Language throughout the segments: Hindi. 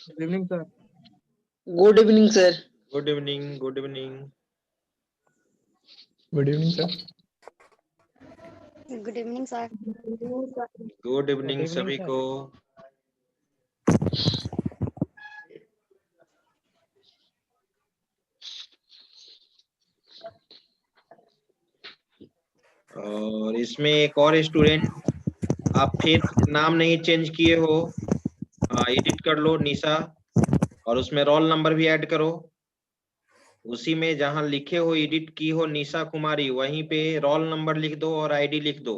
Good evening sir. Good evening sir. Good evening, good evening. Good evening sir. Good evening sir. Good evening सभी को। और इसमें एक और स्टूडेंट, आप फिर नाम नहीं चेंज किए हो, एडिट कर लो निशा, और उसमें रोल नंबर भी ऐड करो। उसी में जहां लिखे हो एडिट की हो निशा कुमारी, वहीं पे रोल नंबर लिख दो और आईडी लिख दो।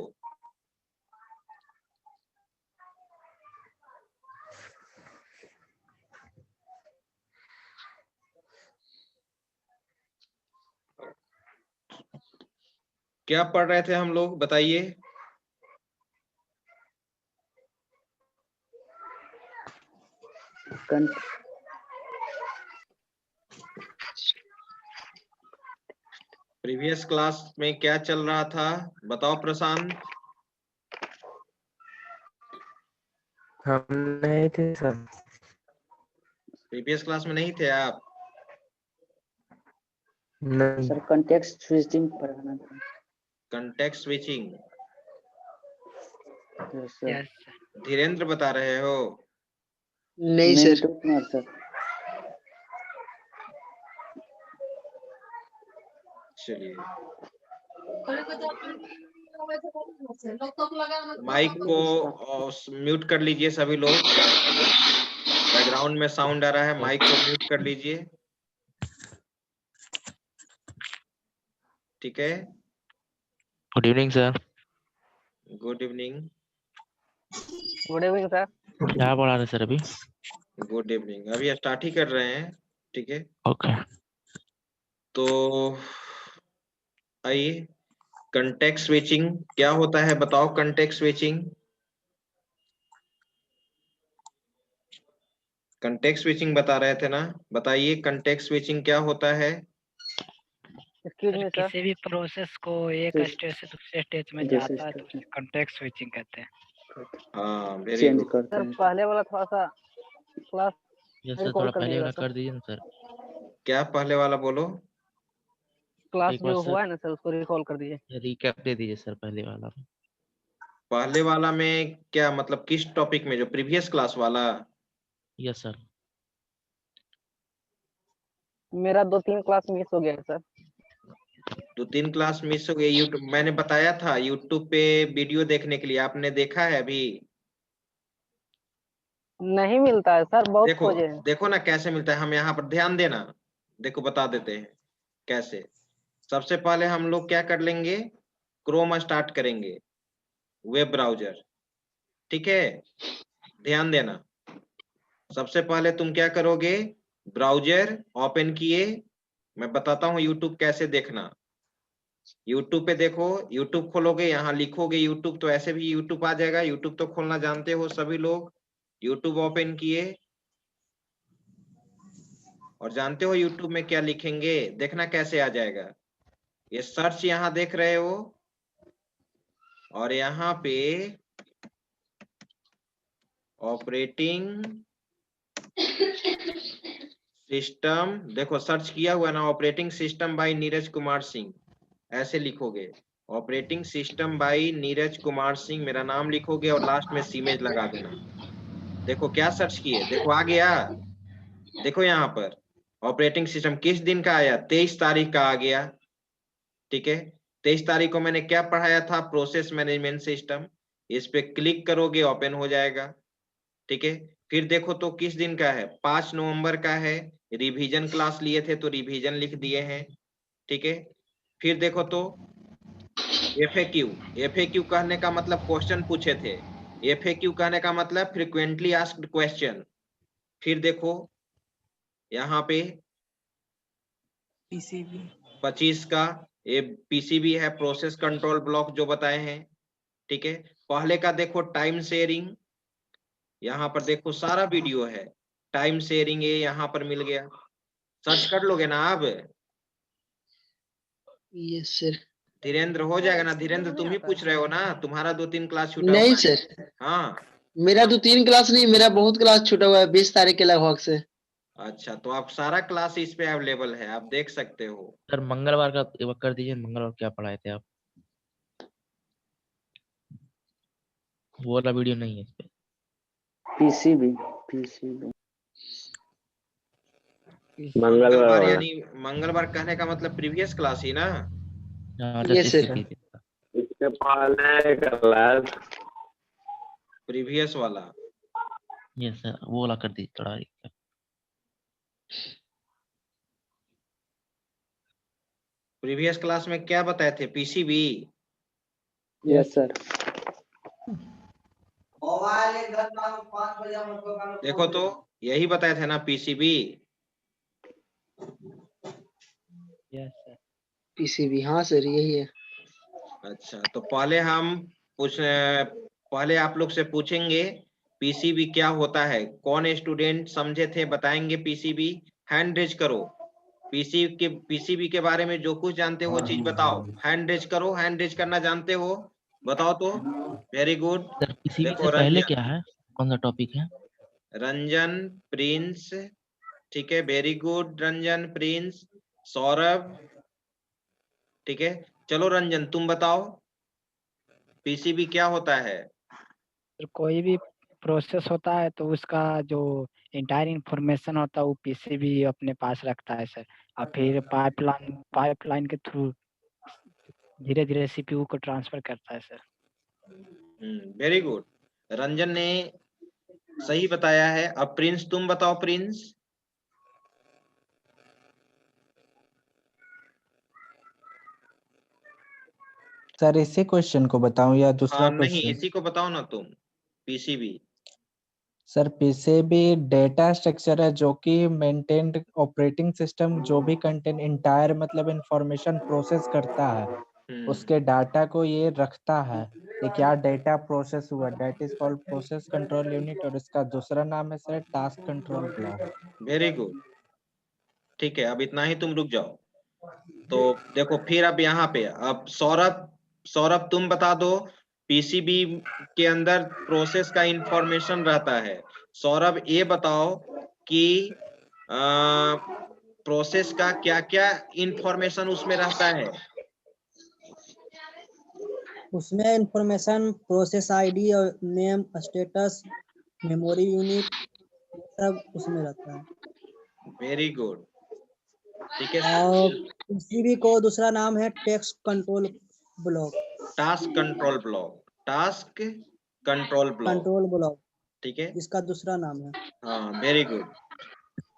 क्या पढ़ रहे थे हम लोग, बताइए। प्रीवियस क्लास में क्या चल रहा था, बताओ प्रशांत। हम नहीं थे सर। प्रीवियस क्लास में नहीं थे आप? नहीं सर कॉन्टेक्स्ट स्विचिंग पढ़ाना था। Context switching yes sir. Dhirendra बता रहे हो? नहीं सर। सर चलिए, माइक को म्यूट कर लीजिए सभी लोग। बैकग्राउंड में साउंड आ रहा है, माइक को म्यूट कर लीजिए। ठीक है। Good evening sir. Good evening. Good evening sir. क्या पढ़ा रहे सर अभी? गुड इवनिंग, अभी स्टार्ट ही कर रहे हैं। ठीक है, ओके। तो आइए, कंटेक्स्ट स्विचिंग क्या होता है बताओ। कंटेक्स्ट स्विचिंग, कंटेक्स्ट स्विचिंग बता रहे थे ना, बताइए कंटेक्स्ट स्विचिंग क्या होता है। Excuse me sir. किसी भी प्रोसेस को एक स्टेज से दूसरे स्टेज में जाता है तो उसे कॉन्टेक्स्ट स्विचिंग कहते हैं। हाँ, वेरी चेंज गुड। करते सर हैं। पहले वाला थोड़ा सा क्लास यस सर, कॉल थोड़ा कर पहले दीजिएगा वाला सर। कर दीजिए ना सर। क्या पहले वाला बोलो? क्लास एक बार जो सर हुआ है ना सर उसको रिकॉल कर दीजिए। रिकैप दे दीजिए सर पहले वाला। पहले वाला में क्या मतलब, किस टॉपिक में, जो प्रीवियस क्लास वाला? Yes sir. मेरा 2-3 क्लास मिस हो गया है सर। 2-3 क्लास मिस हो गई। यूट्यूब मैंने बताया था, यूट्यूब पे वीडियो देखने के लिए, आपने देखा है अभी? नहीं मिलता है सर, बहुत देखो खोजे हैं। देखो ना कैसे मिलता है, हम यहाँ पर ध्यान देना। देखो बता देते हैं कैसे। सबसे पहले हम लोग क्या कर लेंगे, क्रोम स्टार्ट करेंगे, वेब ब्राउजर। ठीक है, ध्यान देना। सबसे पहले तुम क्या करोगे, ब्राउजर ओपन किए। मैं बताता हूँ यूट्यूब कैसे देखना। यूट्यूब पे देखो, यूट्यूब खोलोगे, यहाँ लिखोगे यूट्यूब, तो ऐसे भी यूट्यूब आ जाएगा। यूट्यूब तो खोलना जानते हो सभी लोग। यूट्यूब ओपन किए और जानते हो यूट्यूब में क्या लिखेंगे, देखना कैसे आ जाएगा। ये सर्च यहाँ देख रहे हो, और यहाँ पे ऑपरेटिंग सिस्टम, देखो सर्च किया हुआ ना, operating system by Neeraj Kumar Singh, ऐसे लिखोगे। Operating system by Neeraj Kumar Singh, मेरा नाम लिखोगे और लास्ट में सीमेज लगा देना। देखो क्या सर्च किए, देखो आ गया। देखो यहाँ पर ऑपरेटिंग सिस्टम किस दिन का आया, 23 तारीख का आ गया। ठीक है, 23 तारीख को मैंने क्या पढ़ाया था, प्रोसेस मैनेजमेंट सिस्टम। इस पे क्लिक करोगे, ओपन हो जाएगा। ठीक है, फिर देखो तो किस दिन का है, 5 नवंबर का है। रिवीजन क्लास लिए थे तो रिवीजन लिख दिए हैं। ठीक है, फिर देखो तो एफएक्यू, एफएक्यू कहने का मतलब क्वेश्चन पूछे थे। एफएक्यू कहने का मतलब फ्रीक्वेंटली आस्क्ड क्वेश्चन। फिर देखो यहाँ पे पीसीबी 25 का ये पीसीबी है, प्रोसेस कंट्रोल ब्लॉक जो बताए हैं। ठीक है, पहले का देखो टाइम शेयरिंग, यहाँ पर देखो सारा वीडियो है। टाइम शेयरिंग ये यहाँ पर मिल गया, सर्च कर लोगे ना आप? Yes sir. धीरेन्द्र हो जाएगा ना? धीरेन्द्र तुम ही पूछ रहे हो ना, तुम्हारा 2-3 क्लास छूटा नहीं हुआ है। सर। हाँ, मेरा तो 3 क्लास नहीं, मेरा बहुत क्लास छूटा हुआ है 20 तारीख के लगभग से। अच्छा, तो आप सारा क्लास इस पे अवेलेबल है, आप देख सकते हो। सर मंगलवार का एक बार कर दीजिए, मंगलवार क्या पढ़ाए थे आप? वो वाला वीडियो नहीं है इस पे। पीसीबी मंगलवार यानी मंगलवार कहने का मतलब प्रीवियस क्लास ही ना? हाँ, ये जस्ट सर। इसके पीछे था। इसके पहले क्लास प्रीवियस वाला। ये सर वो वाला कर दीजिए थोड़ा। प्रीवियस क्लास में क्या बताए थे? पीसीबी। Yes sir. देखो तो यही बताए थे ना, पीसीबी। Yes sir. पीसीबी हाँ सर यही है। अच्छा, तो पहले आप लोग से पूछेंगे पीसीबी क्या होता है। कौन स्टूडेंट समझे थे बताएंगे पीसीबी? हैंड रेज करो। पीसीबी के बारे में जो कुछ जानते हो वो चीज बताओ। हैंड रेज करो, हैंड रेज करना जानते हो? बताओ तो। Very good. सर पीसीबी देखो से पहले रंजन, क्या है, कौन सा टॉपिक है? रंजन, प्रिंस, ठीक है, very good Ranjan, Prince, Saurabh, ठीक है। चलो रंजन तुम बताओ पीसीबी क्या होता है? सर कोई भी प्रोसेस होता है तो उसका जो इंटायर इंफॉर्मेशन होता है वो पीसीबी अपने पास रखता है सर, और फिर पाइपलाइन के थ्रू धीरे धीरे सीपीयू को ट्रांसफर करता है सर। वेरी गुड, रंजन ने सही बताया है। अब प्रिंस तुम बताओ, प्रिंस। सर इसी क्वेश्चन को बताऊं या दूसरा हाँ नहीं, क्वेश्चन? इसी को बताओ ना तुम। PCB sir PCB data structure है जो कि मेंटेन्ड ऑपरेटिंग सिस्टम जो भी कंटेंट इंटायर मतलब इंफॉर्मेशन प्रोसेस करता है उसके डाटा को ये रखता है कि क्या डेटा प्रोसेस हुआ, that is called process control unit, और इसका दूसरा नाम है sir task control block. Very good, ठीक है। अब इतना ही, तुम रुक जाओ। तो देखो फिर अब यहाँ पे अब सौरभ तुम बता दो पीसीबी के अंदर प्रोसेस का इंफॉर्मेशन रहता है। सौरभ ये बताओ कि प्रोसेस का क्या क्या इंफॉर्मेशन उसमें रहता है? उसमें इंफॉर्मेशन प्रोसेस आईडी और नेम, स्टेटस, मेमोरी यूनिट सब उसमें रहता है। वेरी गुड, ठीक है। और पीसीबी को दूसरा नाम है text control block. Task control block, task control block, ठीक है, इसका दूसरा नाम है। हाँ वेरी गुड।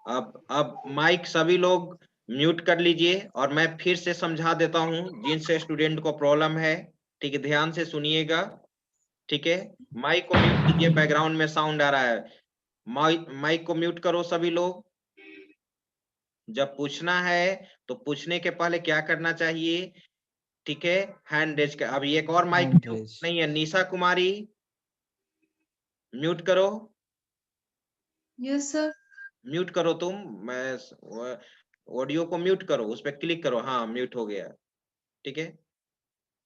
अब माइक सभी लोग म्यूट कर लीजिए और मैं फिर से समझा देता हूं जिनसे स्टूडेंट को प्रॉब्लम है, ठीक है, ध्यान से सुनिएगा, ठीक है। माइक को म्यूट कीजिए, बैकग्राउंड में साउंड आ रहा है। माइक को म्यूट करो सभी लोग। जब पूछना है तो पूछने के पहले क्या करना चाहिए, ठीक है, हैंड रेज कर। अब एक और माइक हैंड रेज। नहीं है, निशा कुमारी म्यूट करो। Yes sir. म्यूट करो तुम, मैं ऑडियो को म्यूट करो, उस पर क्लिक करो, हाँ म्यूट हो गया, ठीक है।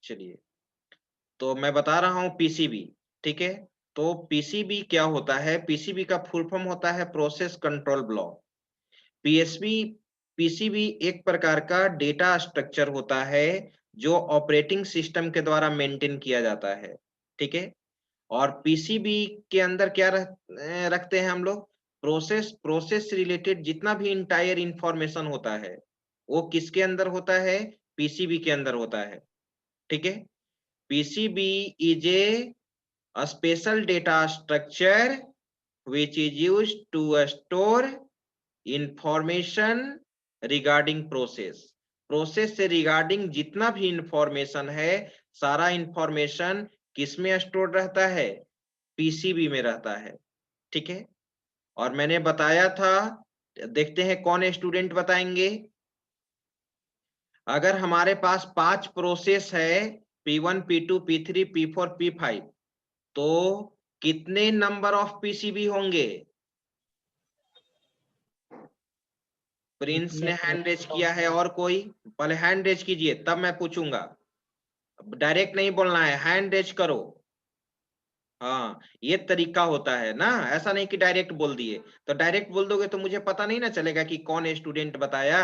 चलिए, तो मैं बता रहा हूँ पीसीबी, ठीक है। तो पीसीबी क्या होता है? पीसीबी का फुल फॉर्म होता है प्रोसेस कंट्रोल ब्लॉक। पीसीबी एक प्रकार का डेटा स्ट्रक्चर होता है जो ऑपरेटिंग सिस्टम के द्वारा मेंटेन किया जाता है, ठीक है। और पीसीबी के अंदर क्या रखते हैं हम लोग? प्रोसेस रिलेटेड जितना भी इंटायर इंफॉर्मेशन होता है वो किसके अंदर होता है? पीसीबी के अंदर होता है, ठीक है। PCB is a special data structure which is used to store information regarding process से रिगार्डिंग जितना भी इंफॉर्मेशन है, सारा इंफॉर्मेशन किस में स्टोर रहता है? पीसीबी में रहता है, ठीक है। और मैंने बताया था, देखते हैं कौन स्टूडेंट बताएंगे। अगर हमारे पास 5 प्रोसेस है, P1 P2 P3 P4 P5, तो कितने नंबर ऑफ पीसीबी होंगे? प्रिंस ने हैंड रेज किया है, और कोई? पहले हैंड रेज कीजिए तब मैं पूछूंगा, डायरेक्ट नहीं बोलना है, हैंड रेज करो। हाँ, ये तरीका होता है ना, ऐसा नहीं कि डायरेक्ट बोल दिए। तो डायरेक्ट बोल दोगे तो मुझे पता नहीं ना चलेगा कि कौन स्टूडेंट बताया।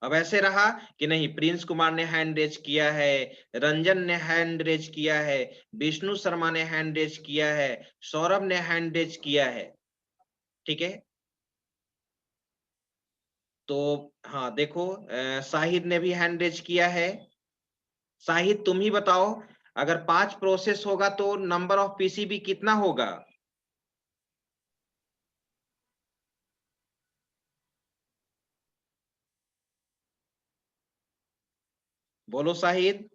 अब ऐसे रहा कि नहीं, प्रिंस कुमार ने हैंड रेज किया है, रंजन ने हैंड रेज किया है, विष्णु शर्मा ने हैंड रेज किया है, सौरभ ने हैंड रेज किया है। ठीक है, तो हाँ देखो, शाहिद ने भी हैंड रेज किया है। शाहिद तुम ही बताओ, अगर 5 प्रोसेस होगा तो नंबर ऑफ पीसीबी कितना होगा? बोलो शाहिद।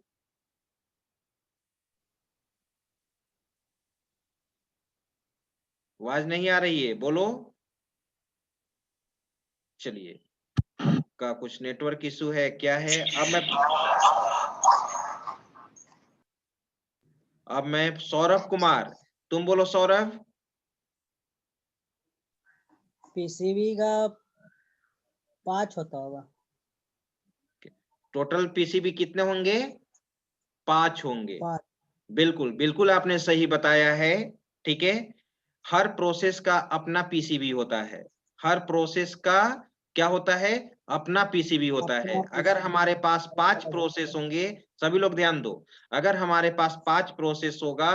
आवाज नहीं आ रही है, बोलो। चलिए, आपका कुछ नेटवर्क इशू है क्या है? अब मैं सौरभ कुमार, तुम बोलो सौरभ। पीसीबी का 5 होता होगा। टोटल पीसीबी कितने होंगे? 5 होंगे। 5। बिल्कुल बिल्कुल आपने सही बताया है। ठीक है, हर प्रोसेस का अपना पीसीबी होता है। हर प्रोसेस का क्या होता है? अपना पीसीबी होता है। अपना अगर PCB हमारे पास 5 अलग प्रोसेस होता है। होंगे, सभी लोग ध्यान दो, अगर हमारे पास 5 प्रोसेस होगा,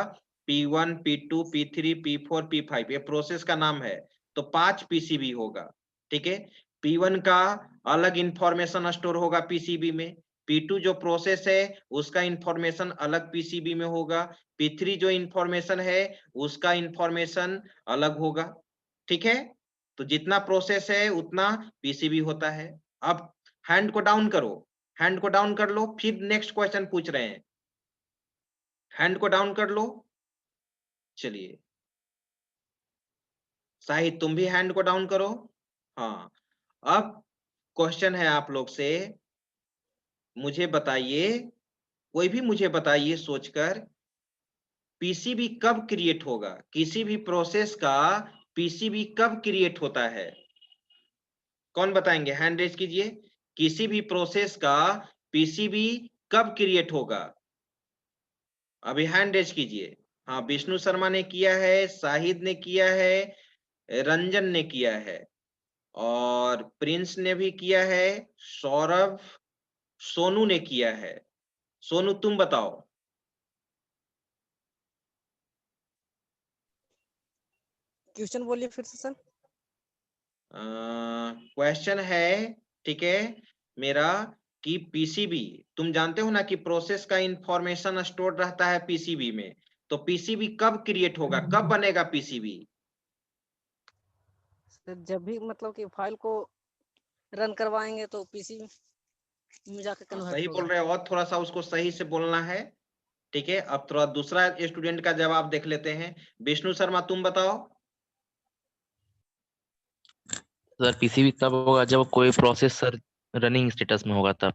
P1 P2 P3 P4 P5, ये प्रोसेस का नाम है, तो 5 पीसीबी होगा। ठीक है, P1 का अलग इंफॉर्मेशन स्टोर होगा पीसीबी में, P2 जो प्रोसेस है उसका इंफॉर्मेशन अलग पीसीबी में होगा, P3 जो इंफॉर्मेशन है उसका इंफॉर्मेशन अलग होगा। ठीक है, तो जितना प्रोसेस है उतना पीसीबी होता है। अब हैंड को डाउन करो, हैंड को डाउन कर लो, फिर नेक्स्ट क्वेश्चन पूछ रहे हैं। हैंड को डाउन कर लो। चलिए, शाहिद तुम भी हैंड को डाउन करो। हाँ, अब क्वेश्चन है आप लोग से, मुझे बताइए, कोई भी मुझे बताइए सोचकर, पीसीबी कब क्रिएट होगा? किसी भी प्रोसेस का पीसीबी कब क्रिएट होता है? कौन बताएंगे? हैंड रेज कीजिए। किसी भी प्रोसेस का पीसीबी कब क्रिएट होगा? अभी हैंड रेज कीजिए। हाँ, विष्णु शर्मा ने किया है, शाहिद ने किया है, रंजन ने किया है, और प्रिंस ने भी किया है, सौरभ, सोनू ने किया है। सोनू तुम बताओ। क्वेश्चन बोलिए फिर से सर। क्वेश्चन है, ठीक है मेरा, कि पीसीबी, तुम जानते हो ना कि प्रोसेस का इंफॉर्मेशन स्टोर रहता है पीसीबी में, तो पीसीबी कब क्रिएट होगा, कब बनेगा पीसीबी? सर जब भी मतलब कि फाइल को रन करवाएंगे तो पीसी में जाकर सही कन्वर्ट बोल होगा। रहे हो, और थोड़ा सा उसको सही से बोलना है। ठीक है, अब थोड़ा दूसरा स्टूडेंट का जवाब देख लेते हैं। विष्णु शर्मा तुम बताओ। सर पीसीबी तब होगा जब कोई प्रोसेस सर रनिंग स्टेटस में होगा तब।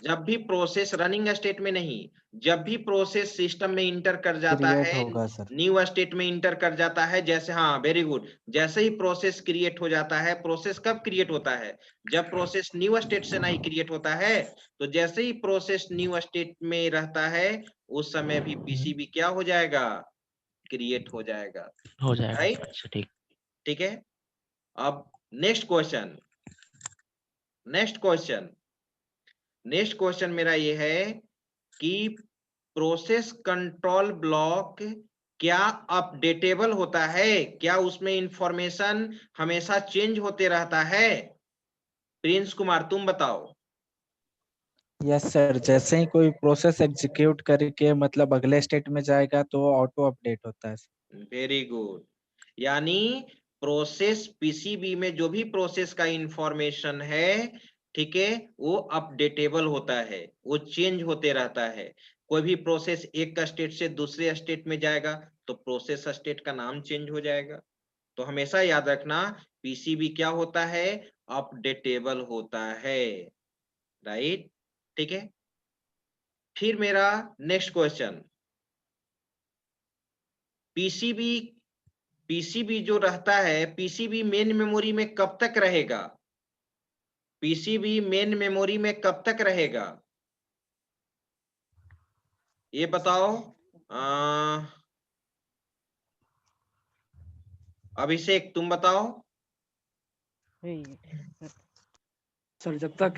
जब भी प्रोसेस रनिंग स्टेट में नहीं, जब भी प्रोसेस सिस्टम में इंटर कर जाता क्रिएट है, होगा सर। न्यू स्टेट में इंटर कर जाता है, जैसे, हाँ वेरी गुड, जैसे ही प्रोसेस क्रिएट हो जाता है। प्रोसेस कब क्रिएट होता है? जब प्रोसेस न्यू स्टेट से नहीं क्रिएट होता है। तो जैसे ही प्रोसेस न्यू स्टेट में रहता है, उस समय भी पीसीबी क्या हो जाएगा? क्रिएट हो जाएगा। हो जाएगा। राइट, अच्छा ठीक। ठीक है। अब next question, next question, next question मेरा ये है कि प्रोसेस कंट्रोल ब्लॉक क्या अपडेटेबल होता है? क्या उसमें इंफॉर्मेशन हमेशा चेंज होते रहता है? प्रिंस कुमार तुम बताओ। यस सर, जैसे ही कोई प्रोसेस एग्जीक्यूट करके मतलब अगले स्टेट में जाएगा तो ऑटो अपडेट होता है। वेरी गुड, यानी प्रोसेस पीसीबी में जो भी प्रोसेस का इंफॉर्मेशन है, ठीक है, वो अपडेटेबल होता है, वो चेंज होते रहता है। कोई भी प्रोसेस एक स्टेट से दूसरे स्टेट में जाएगा तो प्रोसेस स्टेट का नाम चेंज हो जाएगा। तो हमेशा याद रखना, पीसीबी क्या होता है? अपडेटेबल होता है। राइट, ठीक है। फिर मेरा नेक्स्ट क्वेश्चन, पीसीबी, पीसीबी जो रहता है, पीसीबी मेन मेमोरी में कब तक रहेगा? पीसीबी मेन मेमोरी में कब तक रहेगा? ये बताओ। अभिषेक तुम बताओ। सर जब तक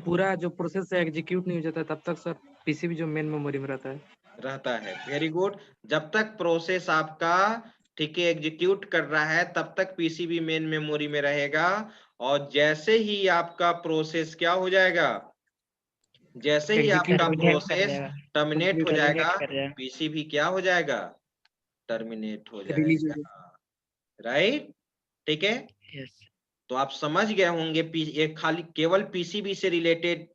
पूरा जो प्रोसेस है एग्जीक्यूट नहीं हो जाता तब तक सर पीसीबी जो मेन मेमोरी में रहता है। Very good. जब तक प्रोसेस आपका ठीक है एग्जीक्यूट कर रहा है तब तक पीसीबी मेन मेमोरी में रहेगा, और जैसे ही आपका प्रोसेस क्या हो जाएगा, जैसे ही आपका प्रोसेस टर्मिनेट हो जाएगा पीसीबी क्या हो जाएगा, टर्मिनेट हो जाएगा। राइट, ठीक है। तो आप समझ गए होंगे ये खाली केवल पीसीबी से रिलेटेड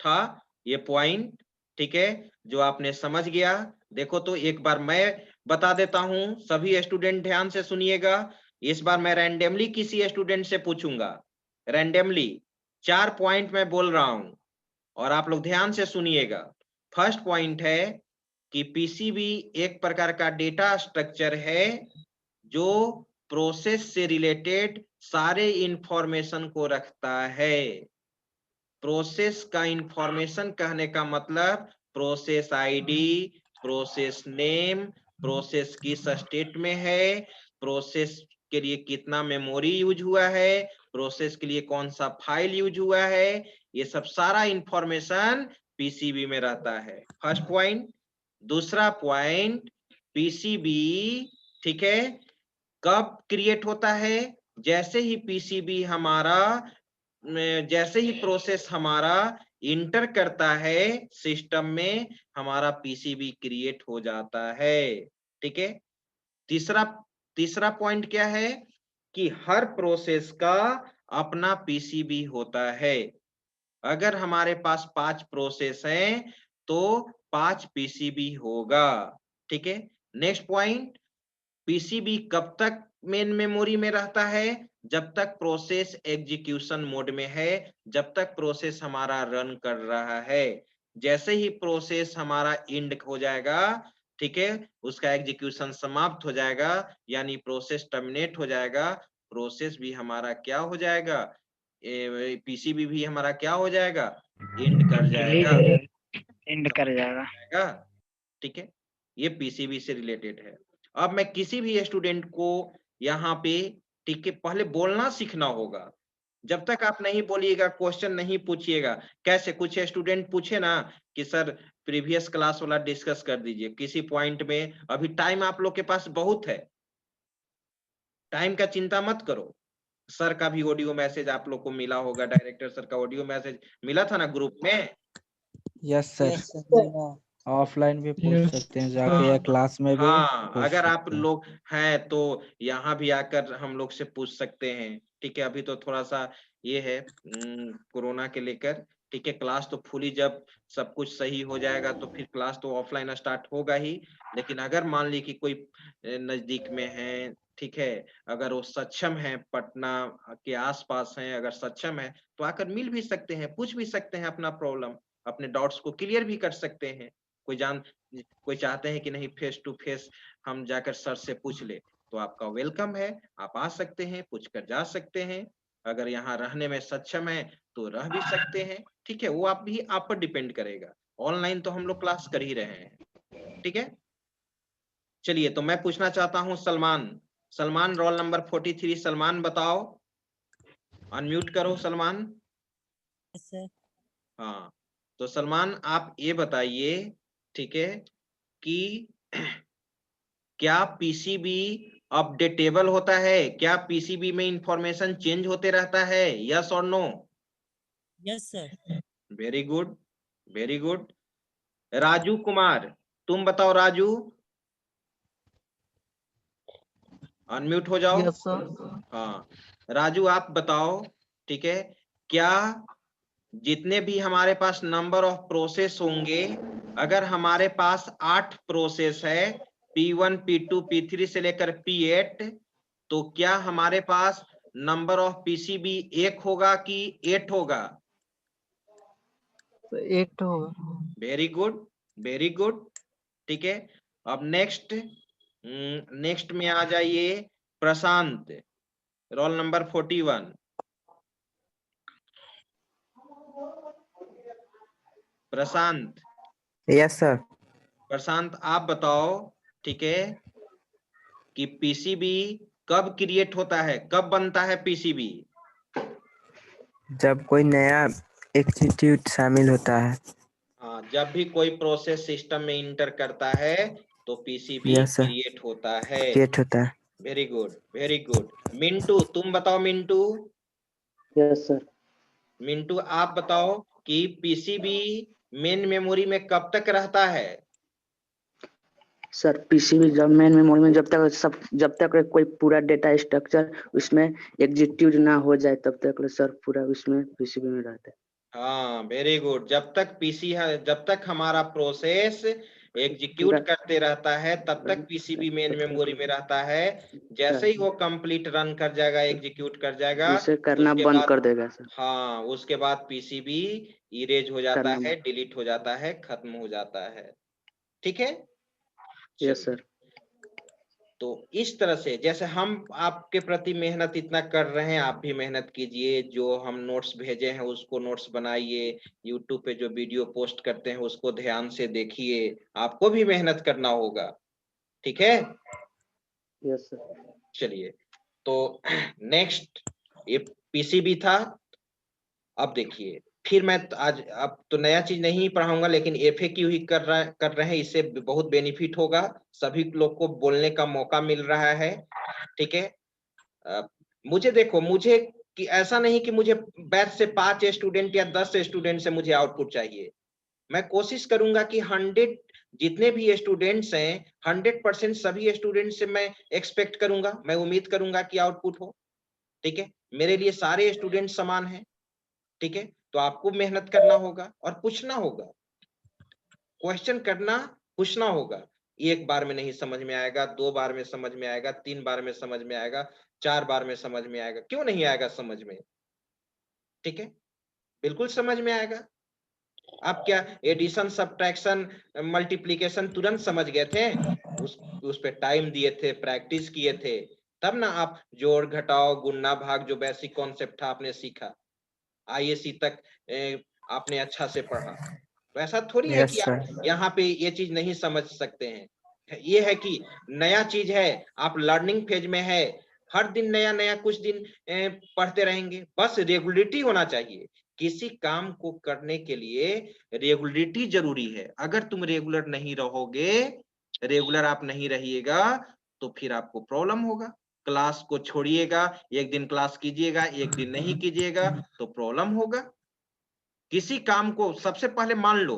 था ये पॉइंट, ठीक है, जो आपने समझ गया। देखो तो एक बार मैं बता देता हूं, सभी स्टूडेंट ध्यान से सुनिएगा। इस बार मैं रैंडमली किसी स्टूडेंट से पूछूंगा, रैंडमली 4 पॉइंट मैं बोल रहा हूं और आप लोग ध्यान से सुनिएगा। फर्स्ट पॉइंट है कि पीसीबी एक प्रकार का डेटा स्ट्रक्चर है जो प्रोसेस से रिलेटेड सारे इंफॉर्मेशन को रखता है। प्रोसेस का इंफॉर्मेशन कहने का मतलब process ID, process name, process किस स्टेट में है, प्रोसेस के लिए कितना मेमोरी यूज हुआ है, प्रोसेस के लिए कौन सा फाइल यूज हुआ है, ये सब सारा इंफॉर्मेशन पीसीबी में रहता है। First point. दूसरा पॉइंट, पीसीबी ठीक है कब क्रिएट होता है, जैसे ही पीसीबी हमारा, जैसे ही प्रोसेस हमारा इंटर करता है सिस्टम में, हमारा पीसीबी क्रिएट हो जाता है। ठीक है। तीसरा पॉइंट क्या है कि हर प्रोसेस का अपना पीसीबी होता है। अगर हमारे पास 5 प्रोसेस हैं तो 5 पीसीबी होगा। ठीक है। नेक्स्ट पॉइंट, पीसीबी कब तक मेन मेमोरी में रहता है, जब तक प्रोसेस एग्जीक्यूशन मोड में है, जब तक प्रोसेस हमारा रन कर रहा है। जैसे ही प्रोसेस हमारा एंड हो जाएगा, ठीक है, उसका एग्जीक्यूशन समाप्त हो जाएगा, यानी प्रोसेस टर्मिनेट हो जाएगा, प्रोसेस भी हमारा क्या हो जाएगा, पीसीबी भी हमारा क्या हो जाएगा, एंड कर जाएगा, एंड कर जाएगा। ठीक है। ये पीसीबी से रिलेटेड है। अब मैं किसी भी स्टूडेंट को यहाँ पे ठीक है पहले बोलना सीखना होगा। जब तक आप नहीं बोलिएगा, क्वेश्चन नहीं पूछिएगा। कैसे, कुछ स्टूडेंट पूछे ना कि सर प्रीवियस क्लास वाला डिस्कस कर दीजिए किसी पॉइंट में, अभी टाइम आप लोग के पास बहुत है, टाइम का चिंता मत करो। सर का भी ऑडियो मैसेज आप लोग को मिला होगा, डायरेक्टर सर का ऑडियो मैसेज मिला था ना ग्रुप में। यस सर, ऑफलाइन भी पूछ सकते हैं जाके या क्लास में भी। हाँ, पूछ अगर आप सकते हैं। लोग हैं तो यहाँ भी आकर हम लोग से पूछ सकते हैं। ठीक है। अभी तो थोड़ा सा ये है कोरोना के लेकर। ठीक है। क्लास तो फुली जब सब कुछ सही हो जाएगा तो फिर क्लास तो ऑफलाइन स्टार्ट होगा ही। लेकिन अगर मान ली कि कोई नजदीक में है, ठीक है, अगर वो सक्षम है, पटना के आसपास हैं, अगर सक्षम है तो आकर मिल भी सकते हैं, पूछ भी सकते हैं अपना प्रॉब्लम, अपने डाउट्स को क्लियर भी कर सकते हैं। कोई चाहते हैं कि नहीं फेस टू फेस हम जाकर सर से पूछ ले, तो आपका वेलकम है, आप आ सकते हैं, पूछ कर जा सकते हैं। अगर यहाँ रहने में सक्षम है तो रह भी सकते हैं। ठीक है। वो आप पर डिपेंड करेगा। ऑनलाइन तो हम लोग क्लास कर ही रहे हैं। ठीक है। चलिए, तो मैं पूछना चाहता हूँ सलमान रोल नंबर 43, सलमान बताओ। अनम्यूट करो सलमान। हाँ, तो सलमान आप ये बताइए, ठीक है, कि क्या पीसीबी अपडेटेबल होता है, क्या पीसीबी में इंफॉर्मेशन चेंज होते रहता है, यस और no? Yes sir. Very good, very good. Raju Kumar, तुम बताओ राजू, अनम्यूट हो जाओ। Yes sir. हाँ, राजू आप बताओ, ठीक है, क्या जितने भी हमारे पास नंबर ऑफ प्रोसेस होंगे, अगर हमारे पास 8 प्रोसेस है, P1 P2 P3 से लेकर P8, तो क्या हमारे पास नंबर ऑफ पीसीबी 1 होगा कि 8 होगा? 8 होगा। Very good, very good. ठीक है। अब नेक्स्ट में आ जाइए Prashant, roll number 41। Prashant. Yes sir. Prashant आप बताओ, ठीक है, कि पीसीबी कब क्रिएट होता है, कब बनता है पीसीबी? जब कोई नया एग्जीक्यूट शामिल होता है। हाँ, जब भी कोई प्रोसेस सिस्टम में इंटर करता है तो पीसीबी यस सर, क्रिएट होता है। क्रिएट होता है। Very good, very good. Mintu तुम बताओ, मिंटू। Yes sir. मिंटू आप बताओ कि पीसीबी मेन मेमोरी में कब तक रहता है? सर पीसीबी जब मेन मेमोरी में जब तक कोई पूरा डेटा स्ट्रक्चर उसमें एग्जीक्यूट ना हो जाए तब तक सर पूरा उसमें पीसीबी में रहता है। हाँ, वेरी गुड। जब तक पीसी है, जब तक हमारा प्रोसेस एग्जीक्यूट करते रहता है तब तक पीसीबी मेन मेमोरी में रहता है। जैसे ही वो कंप्लीट रन कर जाएगा, एग्जीक्यूट कर जाएगा, इसे करना उसके बंद बाद कर देगा सर। हाँ, उसके बाद पीसीबी इरेज हो जाता करना है, डिलीट हो जाता है, खत्म हो जाता है। ठीक है? Yes sir. तो इस तरह से जैसे हम आपके प्रति मेहनत इतना कर रहे हैं, आप भी मेहनत कीजिए। जो हम नोट्स भेजे हैं उसको नोट्स बनाइए, यूट्यूब पे जो वीडियो पोस्ट करते हैं उसको ध्यान से देखिए। आपको भी मेहनत करना होगा, ठीक है? Yes sir. चलिए, तो नेक्स्ट ये पीसीबी था। अब देखिए, फिर मैं आज अब तो नया चीज नहीं पढ़ाऊंगा, लेकिन एफएक्यू ही कर रहे हैं। इससे बहुत बेनिफिट होगा, सभी लोग को बोलने का मौका मिल रहा है। ठीक है? मुझे देखो, मुझे कि ऐसा नहीं कि मुझे बैच से 5 स्टूडेंट या 10 स्टूडेंट से मुझे आउटपुट चाहिए। मैं कोशिश करूंगा कि 100 जितने भी स्टूडेंट्स हैं 100% सभी स्टूडेंट से मैं एक्सपेक्ट करूंगा, मैं उम्मीद करूंगा कि आउटपुट हो। ठीक है? मेरे लिए सारे स्टूडेंट समान हैं। ठीक है? तो आपको मेहनत करना होगा और पूछना होगा, क्वेश्चन करना, पूछना होगा। एक बार में नहीं समझ में आएगा, 2 बार में समझ में आएगा, 3 बार में समझ में आएगा, 4 बार में समझ में आएगा। क्यों नहीं आएगा समझ में? ठीक है? बिल्कुल समझ में आएगा। आप क्या एडिशन, सब्ट्रैक्शन, मल्टीप्लिकेशन तुरंत समझ गए थे? उस पे टाइम दिए थे, प्रैक्टिस किए थे, तब ना आप जोड़ घटाओ गुणा भाग जो बेसिक कॉन्सेप्ट था आपने सीखा, आईएससी तक आपने अच्छा से पढ़ा। तो ऐसा थोड़ी है यस कि आप सर। यहाँ पे ये चीज नहीं समझ सकते हैं। ये है कि नया चीज है, आप लर्निंग फेज में है, हर दिन नया नया कुछ दिन पढ़ते रहेंगे। बस रेगुलरिटी होना चाहिए। किसी काम को करने के लिए रेगुलरिटी जरूरी है। अगर तुम रेगुलर नहीं रहोगे, रेगुलर आप नहीं रहिएगा, तो फिर आपको प्रॉब्लम होगा। क्लास को छोड़िएगा, एक दिन क्लास कीजिएगा, एक दिन नहीं कीजिएगा, तो प्रॉब्लम होगा। किसी काम को सबसे पहले मान लो,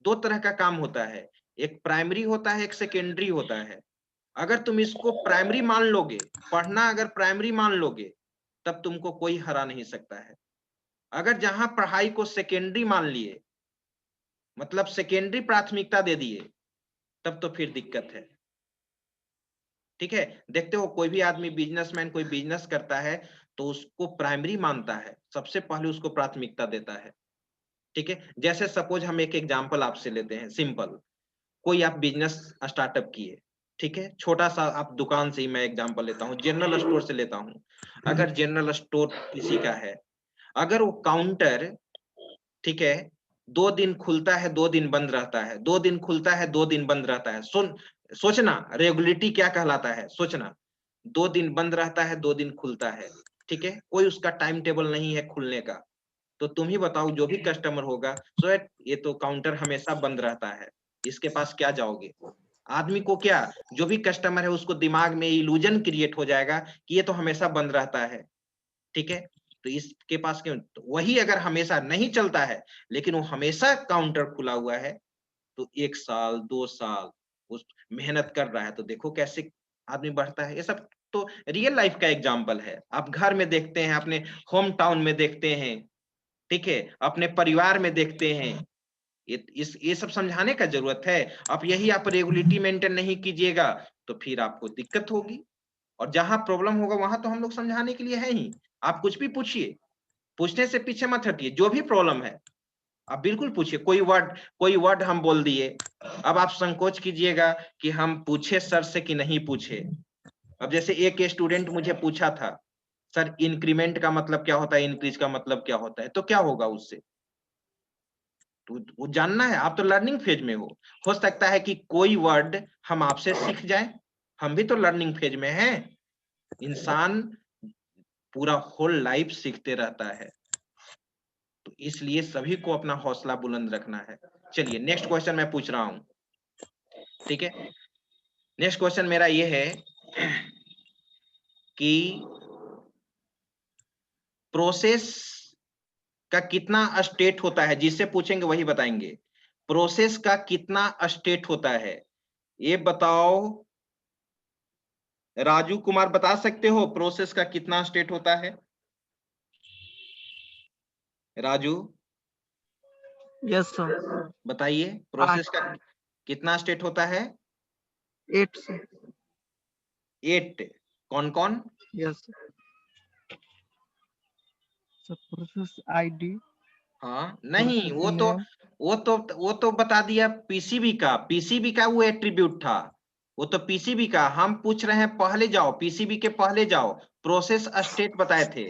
2 तरह का काम होता है, एक प्राइमरी होता है, एक सेकेंडरी होता है। अगर तुम इसको प्राइमरी मान लोगे, पढ़ना अगर प्राइमरी मान लोगे, तब तुमको कोई हरा नहीं सकता है। अगर जहां पढ़ाई को सेकेंडरी मान लिए, मतलब सेकेंडरी प्राथमिकता दे दिए, तब तो फिर दिक्कत है। ठीक है? देखते हो कोई भी आदमी बिजनेसमैन कोई बिजनेस करता है तो उसको प्राइमरी मानता है, सबसे पहले उसको प्राथमिकता देता है। ठीक है? जैसे सपोज हम एक एग्जांपल आपसे लेते हैं, सिंपल। कोई आप बिजनेस स्टार्टअप किए, ठीक है? छोटा सा आप दुकान से ही मैं एग्जांपल लेता हूँ, जनरल स्टोर से लेता हूँ। अगर जनरल स्टोर किसी का है, अगर वो काउंटर, ठीक है, 2 दिन खुलता है, 2 दिन बंद रहता है, 2 दिन खुलता है, 2 दिन बंद रहता है, सोचना रेगुलरिटी क्या कहलाता है, सोचना। 2 दिन बंद रहता है, 2 दिन खुलता है, ठीक है? कोई उसका टाइम टेबल नहीं है खुलने का। तो तुम ही बताओ, जो भी कस्टमर होगा, सो ये तो काउंटर हमेशा बंद रहता है, इसके पास क्या जाओगे? आदमी को क्या, जो भी कस्टमर है उसको दिमाग में इल्यूजन क्रिएट हो जाएगा कि ये तो हमेशा बंद रहता है। ठीक है? तो इसके पास क्यों? तो वही अगर हमेशा नहीं चलता है, लेकिन वो हमेशा काउंटर खुला हुआ है, तो 1 साल 2 साल उस मेहनत कर रहा है, तो देखो कैसे आदमी बढ़ता है। ये सब तो रियल लाइफ का एग्जाम्पल है। आप घर में देखते हैं, अपने होम टाउन में देखते हैं, ठीक है, अपने परिवार में देखते हैं। ये सब समझाने का जरूरत है। अब यही आप रेगुलेटरी मेंटेन नहीं कीजिएगा तो फिर आपको दिक्कत होगी। और जहां प्रॉब्लम होगा वहां तो हम लोग समझाने के लिए है ही। आप कुछ भी पूछिए, पूछने से पीछे मत हटिए। जो भी प्रॉब्लम है आप बिल्कुल पूछिए। कोई वर्ड हम बोल दिए, अब आप संकोच कीजिएगा कि हम पूछे सर से कि नहीं पूछे। अब जैसे एक स्टूडेंट मुझे पूछा था, सर इंक्रीमेंट का मतलब क्या होता है, इंक्रीज का मतलब क्या होता है, तो क्या होगा उससे? तो वो जानना है। आप तो लर्निंग फेज में हो सकता है कि कोई वर्ड हम आपसे सीख जाए, हम भी तो लर्निंग फेज में हैं। इंसान पूरा होल लाइफ सीखते रहता है, तो इसलिए सभी को अपना हौसला बुलंद रखना है। चलिए नेक्स्ट क्वेश्चन मैं पूछ रहा हूं, ठीक है। नेक्स्ट क्वेश्चन मेरा ये है कि प्रोसेस का कितना स्टेट होता है, जिससे पूछेंगे वही बताएंगे। प्रोसेस का कितना स्टेट होता है ये बताओ। राजू कुमार बता सकते हो प्रोसेस का कितना स्टेट होता है? Raju yes sir. बताइए प्रोसेस का कितना स्टेट होता है? 8 से 8। कौन कौन? Yes sir. Process ID. हाँ नहीं, वो तो बता दिया पीसीबी का। पीसीबी का वो एट्रीब्यूट था, वो तो पीसीबी का। हम पूछ रहे हैं पहले जाओ, पीसीबी के पहले जाओ, प्रोसेस स्टेट बताए थे।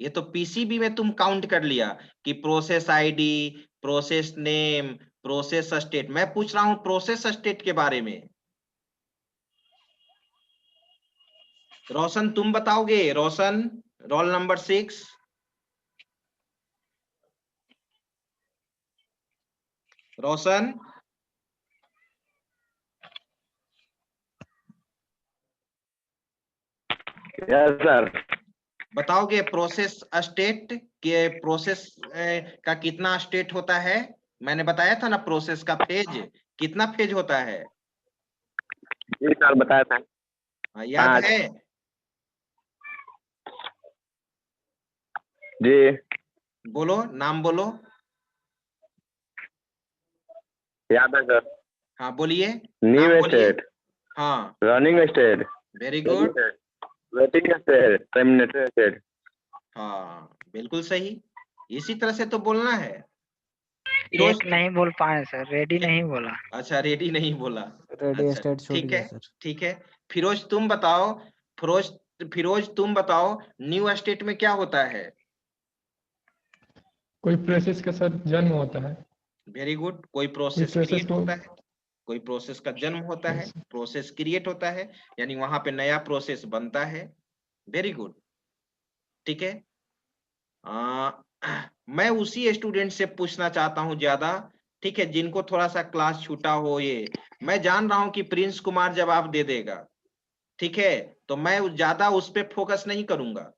ये तो पीसीबी में तुम काउंट कर लिया कि process ID, process name, process state. मैं पूछ रहा हूं प्रोसेस स्टेट के बारे में। रोशन तुम बताओगे? रोशन रोल नंबर 6। रोशन यस सर। बताओगे प्रोसेस स्टेट के प्रोसेस का कितना स्टेट होता है? मैंने बताया था ना प्रोसेस का फेज कितना फेज होता है। जी सर बताया था। हाँ, याद है? जी बोलो, नाम बोलो। याद है सर। हाँ बोलिए, न्यू नाम बोलिए। स्टेट, हाँ running state, very good. Waiting state, terminated state. हाँ बिल्कुल सही, इसी तरह से तो बोलना है। एक नहीं बोल पाए सर, रेडी नहीं बोला। अच्छा रेडी नहीं बोला। रेडी अच्छा स्टेट छूट ठीक गया है, सर। ठीक है। फिरोज तुम बताओ, फिरोज तुम बताओ न्यू स्टेट में क्या होता है? कोई प्रोसेस का सर जन्म होता है। वेरी गुड, कोई प्रोसेस क्रिएट होता है, कोई प्रोसेस का जन्म होता है, प्रोसेस क्रिएट होता है, यानी वहां पे नया प्रोसेस बनता है। वेरी गुड, ठीक है। मैं उसी स्टूडेंट से पूछना चाहता हूं ज्यादा, ठीक है, जिनको थोड़ा सा क्लास छूटा हो। ये मैं जान रहा हूं कि प्रिंस कुमार जवाब दे देगा, ठीक है, तो मैं ज्यादा उस पर फोकस नहीं करूंगा,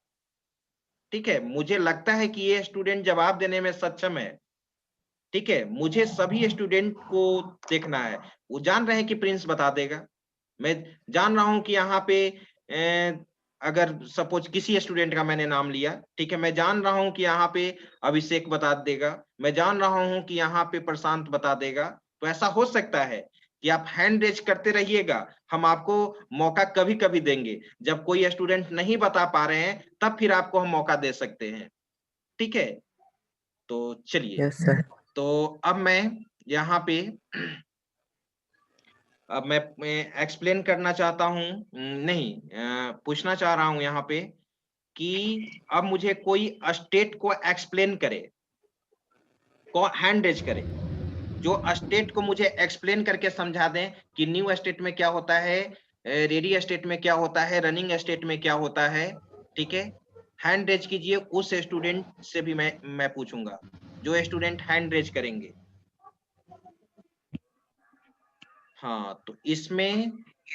ठीक है। मुझे लगता है कि ये स्टूडेंट जवाब देने में सक्षम है, ठीक है। मुझे सभी स्टूडेंट को देखना है। वो जान रहे हैं कि प्रिंस बता देगा, मैं जान रहा हूं कि यहाँ पे अगर सपोज किसी स्टूडेंट का मैंने नाम लिया, ठीक है, मैं जान रहा हूं कि यहाँ पे अभिषेक बता देगा, मैं जान रहा हूं कि यहाँ पे प्रशांत बता देगा। तो ऐसा हो सकता है कि आप हैंड रेज करते रहिएगा, हम आपको मौका कभी कभी देंगे। जब कोई स्टूडेंट नहीं बता पा रहे हैं तब फिर आपको हम मौका दे सकते हैं, ठीक है। तो चलिए, यस सर। तो अब मैं यहाँ पे अब मैं एक्सप्लेन करना चाहता हूँ, नहीं पूछना चाह रहा हूँ यहाँ पे कि अब मुझे कोई स्टेट को एक्सप्लेन करे, को हैंड रेज करे, जो स्टेट को मुझे एक्सप्लेन करके समझा दें कि न्यू स्टेट में क्या होता है, रेडी स्टेट में क्या होता है, रनिंग स्टेट में क्या होता है, ठीक है। हैंड रेज कीजिए, उस स्टूडेंट से भी मैं पूछूंगा, जो स्टूडेंट हैंड रेज करेंगे। हाँ तो इसमें,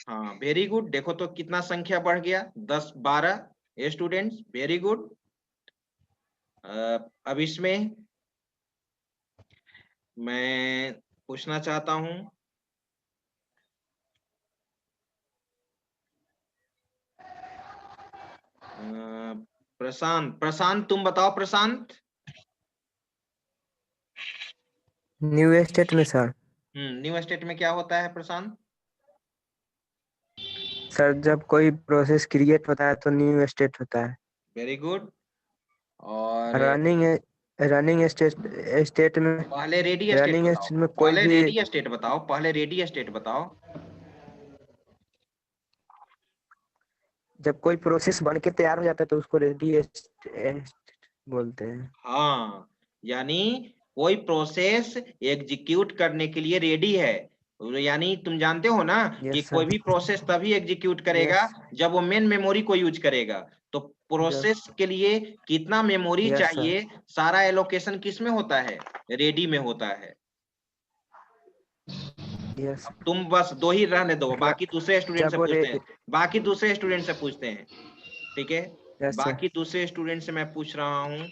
हाँ वेरी गुड, देखो तो कितना संख्या बढ़ गया, 10-12 स्टूडेंट्स, वेरी गुड। अब इसमें मैं पूछना चाहता हूं, प्रशांत तुम बताओ। प्रशांत न्यू स्टेट में सर, न्यू स्टेट में क्या होता है प्रशांत? सर जब कोई प्रोसेस क्रिएट होता है तो न्यू स्टेट होता है। Very good. और रनिंग स्टेट में, पहले रेडी स्टेट रनिंग बताओ, स्टेट में कोई पहले भी रेडी स्टेट बताओ, पहले रेडी स्टेट बताओ। जब कोई प्रोसेस बन के तैयार हो जाता है तो उसको रेडी बोलते हैं। हाँ, यानी कोई प्रोसेस एग्जीक्यूट करने के लिए रेडी है, यानी तुम जानते हो ना कि Yes, कोई sir. भी प्रोसेस तभी एग्जीक्यूट करेगा जब वो मेन मेमोरी को यूज करेगा। तो प्रोसेस के लिए कितना मेमोरी Yes, sir. चाहिए, सारा एलोकेशन किस में होता है, रेडी में होता है। Yes. तुम बस 2 ही रहने दो, बाकी दूसरे स्टूडेंट से जब वो पूछते रे- हैं, बाकी दूसरे स्टूडेंट से पूछते हैं, ठीक है। Yes, sir. बाकी दूसरे स्टूडेंट से मैं पूछ रहा हूँ,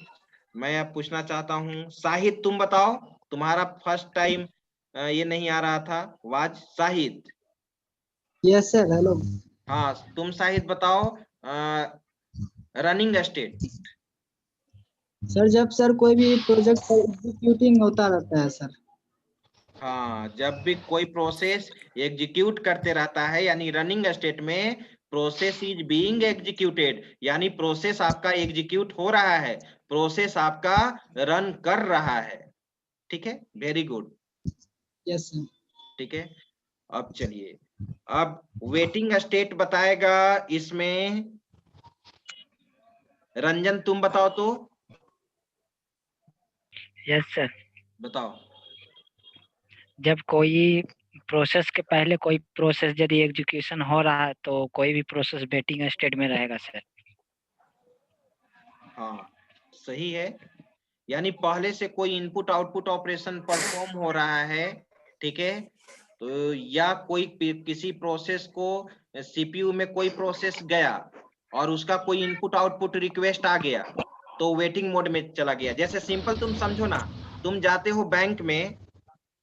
मैं अब पूछना चाहता हूँ शाहिद, तुम बताओ, तुम्हारा फर्स्ट टाइम ये नहीं आ रहा था आवाज। Shahid, yes sir, hello. हाँ तुम शाहिद बताओ रनिंग स्टेट। सर जब सर कोई भी प्रोजेक्ट एग्जीक्यूटिंग होता रहता है सर। हाँ, जब भी कोई प्रोसेस एग्जीक्यूट करते रहता है, यानी रनिंग स्टेट में प्रोसेस इज बीइंग एग्जीक्यूटेड, यानी प्रोसेस आपका एग्जीक्यूट हो रहा है, प्रोसेस आपका रन कर रहा है। ठीक है, वेरी गुड। Yes sir. ठीक है, अब चलिए, अब वेटिंग स्टेट बताएगा इसमें। रंजन तुम बताओ तो। Yes sir. बताओ। जब कोई प्रोसेस के पहले कोई प्रोसेस यदि एग्जीक्यूशन हो रहा है तो कोई भी प्रोसेस वेटिंग स्टेट में रहेगा सर। हाँ सही है, यानी पहले से कोई इनपुट आउटपुट ऑपरेशन परफॉर्म हो रहा है, ठीक है, तो या कोई किसी प्रोसेस को सीपीयू में कोई प्रोसेस गया और उसका कोई इनपुट आउटपुट रिक्वेस्ट आ गया तो वेटिंग मोड में चला गया। जैसे सिंपल तुम समझो ना, तुम जाते हो बैंक में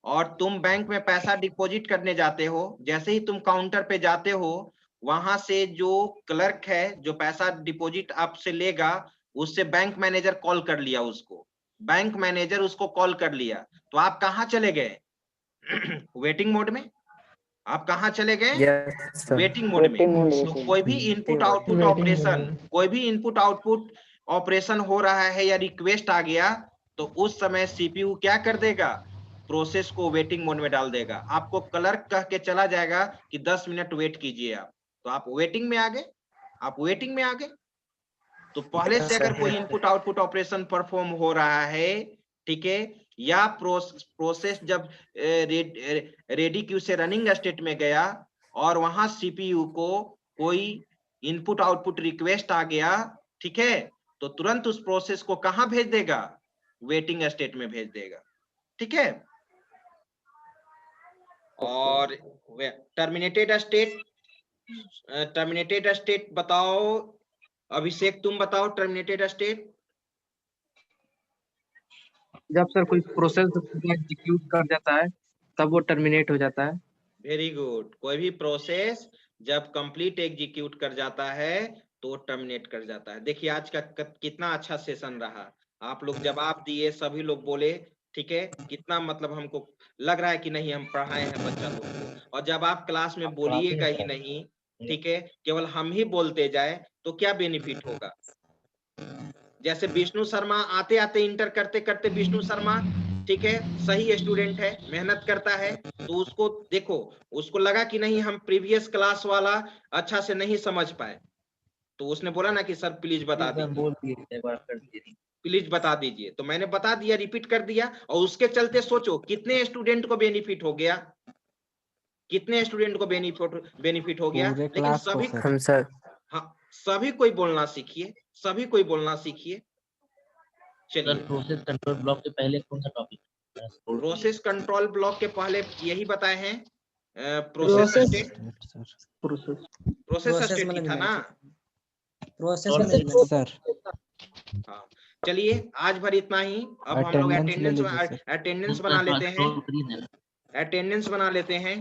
और तुम बैंक में पैसा डिपॉजिट करने जाते हो, जैसे ही तुम काउंटर पे जाते हो वहां से जो क्लर्क है जो पैसा डिपॉजिट आपसे लेगा, उससे बैंक मैनेजर कॉल कर लिया उसको, बैंक मैनेजर उसको कॉल कर लिया, तो आप कहाँ चले गए वेटिंग मोड में। आप कहाँ चले गए Yes, sir. वेटिंग मोड में। तो कोई भी Waiting input mode. Output operation, कोई भी इनपुट आउटपुट ऑपरेशन हो रहा है या रिक्वेस्ट आ गया तो उस समय सीपीयू क्या कर देगा, प्रोसेस को वेटिंग मोड में डाल देगा। आपको क्लर्क कह के चला जाएगा कि 10 मिनट वेट कीजिए आप, तो आप वेटिंग में आ गए, आप वेटिंग में आ गए। तो पहले से अगर कोई इनपुट आउटपुट ऑपरेशन परफॉर्म हो रहा है, ठीक है, या प्रोसेस जब रेडी क्यू से रनिंग स्टेट में गया और वहां सीपीयू को कोई इनपुट आउटपुट रिक्वेस्ट आ गया, ठीक है, तो तुरंत उस प्रोसेस को कहां भेज देगा, वेटिंग स्टेट में भेज देगा। ठीक है, और टर्मिनेटेड स्टेट, टर्मिनेटेड स्टेट बताओ अभिषेक, तुम बताओ टर्मिनेटेड स्टेट। जब सर कोई प्रोसेस एग्जीक्यूट कर जाता है तब वो टर्मिनेट हो जाता है। वेरी गुड, कोई भी प्रोसेस जब कंप्लीट एग्जीक्यूट कर जाता है तो टर्मिनेट कर जाता है। देखिए आज का कितना अच्छा सेशन रहा, आप लोग जवाब दिए, सभी लोग बोले, ठीक है, कितना मतलब हमको लग रहा है कि नहीं हम पढ़ाए हैं बच्चा लोग को। और जब आप क्लास में बोलिएगा ही नहीं, ठीक है, केवल हम ही बोलते जाए तो क्या बेनिफिट होगा। जैसे विष्णु शर्मा आते आते इंटर करते करते, विष्णु शर्मा ठीक है सही स्टूडेंट है, मेहनत करता है, तो उसको देखो, उसको लगा कि नहीं हम प्रीवियस क्लास वाला अच्छा से नहीं समझ पाए, तो उसने बोला ना कि सर प्लीज बता दीजिए, प्लीज बता दीजिए, तो मैंने बता दिया, रिपीट कर दिया, और उसके चलते सोचो कितने स्टूडेंट को बेनिफिट हो गया, कितने स्टूडेंट को बेनिफिट हो गया। लेकिन सभी हाँ, सभी कोई बोलना सीखिए, सभी कोई बोलना सीखिए। चलिए, प्रोसेस कंट्रोल ब्लॉक के पहले कौन सा टॉपिक? प्रोसेस कंट्रोल ब्लॉक के पहले यही बताए हैं, प्रोसेस स्टेट, प्रोसेस स्टेट था ना, प्रोसेस सर। हाँ चलिए आज भर इतना ही। अब हम लोग अटेंडेंस बना लेते हैं, अटेंडेंस बना लेते हैं।